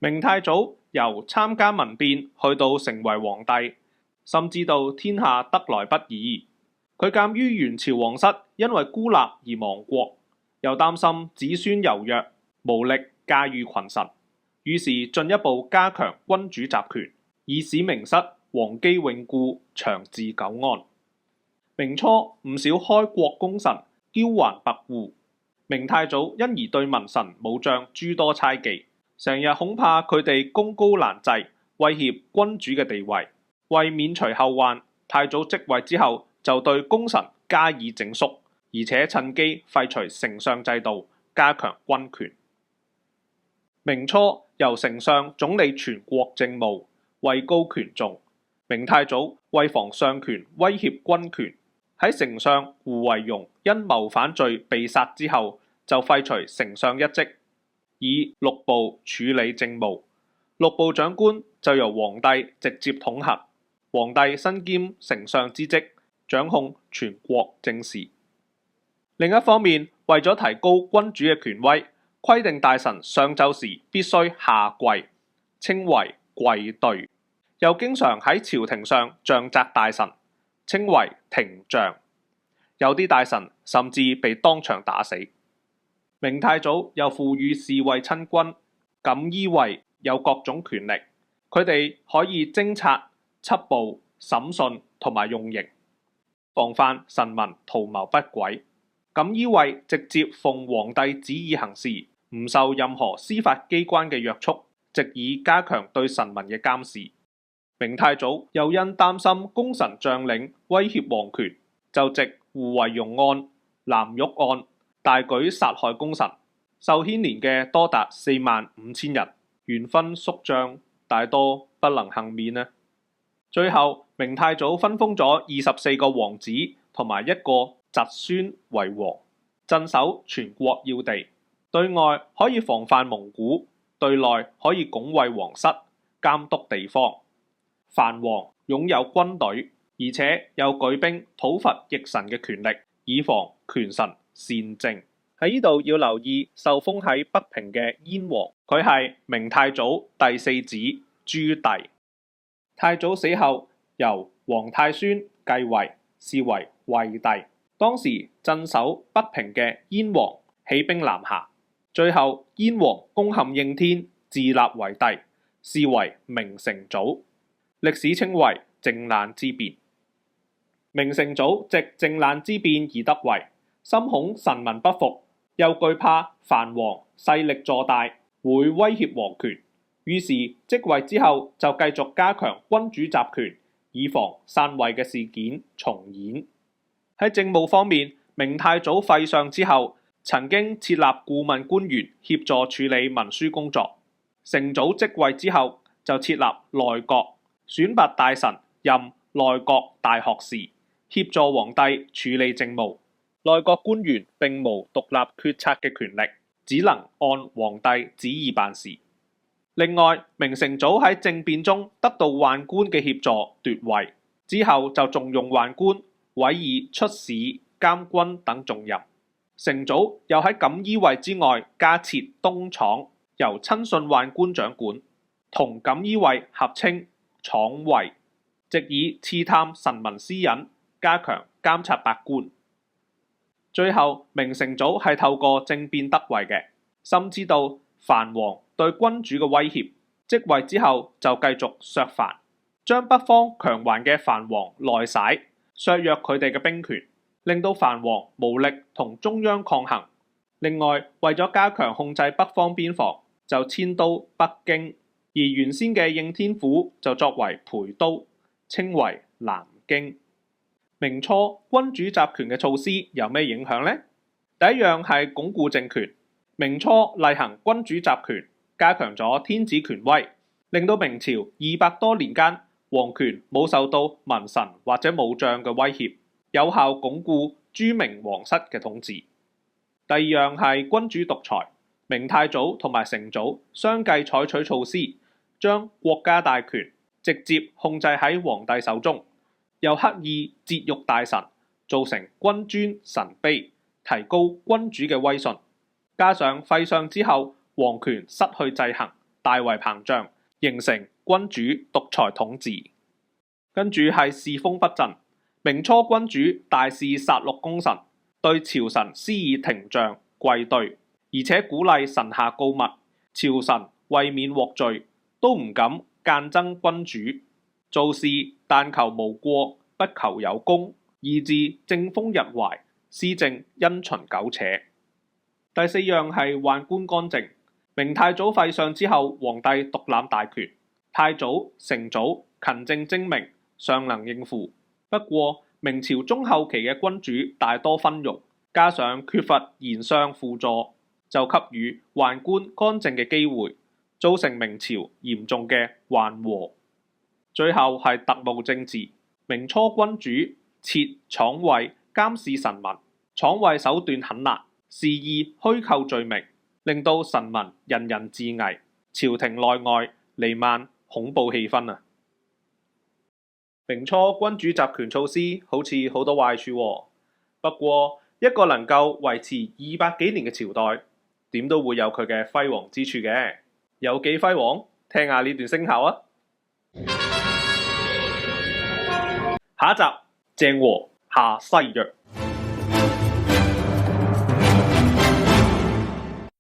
明太祖由參加民變去到成為皇帝，甚至到天下得來不易。佢鑑於元朝皇室因為孤立而亡國，又擔心子孫柔弱無力駕馭群臣，於是進一步加強君主集權，以使明室皇基永固，長治久安。明初唔少開國功臣驕橫跋扈，明太祖因而對文臣武將諸多猜忌，成日恐怕佢哋功高難滯，威脅君主嘅地位。為免除後患，太祖即位之後就對功臣加以整肅，而且趁機廢除丞相制度，加強軍權。明初由丞相總理全國政務，位高權重。明太祖為防上權威脅軍權，喺丞相胡惟庸因謀反罪被殺之後，就廢除丞相一職，以六部處理政務。六部長官就由皇帝直接統轄，皇帝身兼丞相之職，掌控全國政事。另一方面，為咗提高君主嘅權威，規定大臣上奏時必須下跪，稱為跪對。又經常喺朝廷上杖責大臣，稱為廷杖。有啲大臣甚至被當場打死。明太祖又賦予侍衛親軍、錦衣衛有各種權力，佢哋可以偵察、緝捕、審訊同埋用刑，防範臣民圖謀不軌。錦衣衛直接奉皇帝旨意行事，唔受任何司法機關嘅約束，藉以加強對臣民嘅監視。明太祖又因擔心功臣將領威脅皇權，就藉胡惟庸案、藍玉案大舉殺害功臣，受牽連嘅多達45000人，元勳肅將，大多不能幸免呢。最後，明太祖分封咗24個王子同埋一個侄孫為王，鎮守全國要地，對外可以防範蒙古，對內可以拱衛皇室，監督地方。藩王擁有軍隊，而且有舉兵討伐逆臣嘅權力，以防權臣擅政。喺呢度要留意受封喺北平嘅燕王，佢係明太祖第四子朱棣。太祖死後，由皇太孫繼位，是為惠帝。當時鎮守北平嘅燕王起兵南下，最後燕王攻陷應天，自立為帝，是為明成祖。歷史稱為靖難之變。明成祖藉靖難之變而得位，深恐臣民不服，又懼怕藩王勢力坐大，會威脅皇權，於是即位之後就繼續加強君主集權，以防篡位嘅事件重演。喺政務方面，明太祖廢相之後，曾經設立顧問官員協助處理文書工作。成祖即位之後，就設立內閣，選拔大臣任內閣大學士，協助皇帝處理政務。內閣官員並無獨立決策嘅權力，只能按皇帝旨意辦事。另外，明成祖喺政變中得到宦官嘅協助奪位，之後就重用宦官，委以出使、監軍等重任。成祖又喺錦衣衛之外加設東廠，由親信宦官掌管，同錦衣衛合稱廠衛，藉以刺探臣民私隱，加強監察百官。最後，明成祖係透過政變得位嘅，深知道藩王對君主嘅威脅，即位之後就繼續削藩，將北方強橫嘅藩王內徙，削弱佢哋嘅兵權，令到藩王無力同中央抗衡。另外，為咗加強控制北方邊防，就遷都北京，而原先嘅應天府就作為陪都，稱為南京。明初君主集權嘅措施有咩影響呢？第一樣係鞏固政權。明初厲行君主集權，加強咗天子權威，令到明朝200多年間皇權冇受到文臣或者武將嘅威脅，有效鞏固諸明皇室嘅統治。第二樣係君主獨裁。明太祖同埋成祖相繼採取措施，將國家大權直接控制喺皇帝手中，又刻意節育大臣，造成君尊臣卑，提高君主嘅威信。加上廢相之後，皇權失去制衡，大為膨脹，形成君主獨裁統治。跟住係侍風不振，明初君主大肆殺戮功臣，對朝臣施以廷杖跪對，而且鼓勵臣下告密，朝臣為免獲罪，都唔敢諫爭君主，做事但求無過，不求有功，以致政風日壞，施政因循苟且。第四樣係宦官干政。明太祖廢相之後，皇帝獨攬大權，太祖、成祖勤政精明，尚能應付。不過明朝中後期嘅君主大多昏庸，加上缺乏賢相輔助，就給予宦官干政嘅機會，造成明朝嚴重嘅宦禍。最後係特務政治。明初君主設廠尉監視臣民，廠尉手段狠辣，肆意虛構罪名，令到臣民人人自危，朝廷內外彌漫恐怖氣氛啊！明初君主集權措施好似好多壞處喎，不過一個能夠維持200幾年嘅朝代，點都會有佢嘅輝煌之處嘅。有幾輝煌？聽下呢段聲效啊！下一集鄭和下西藥。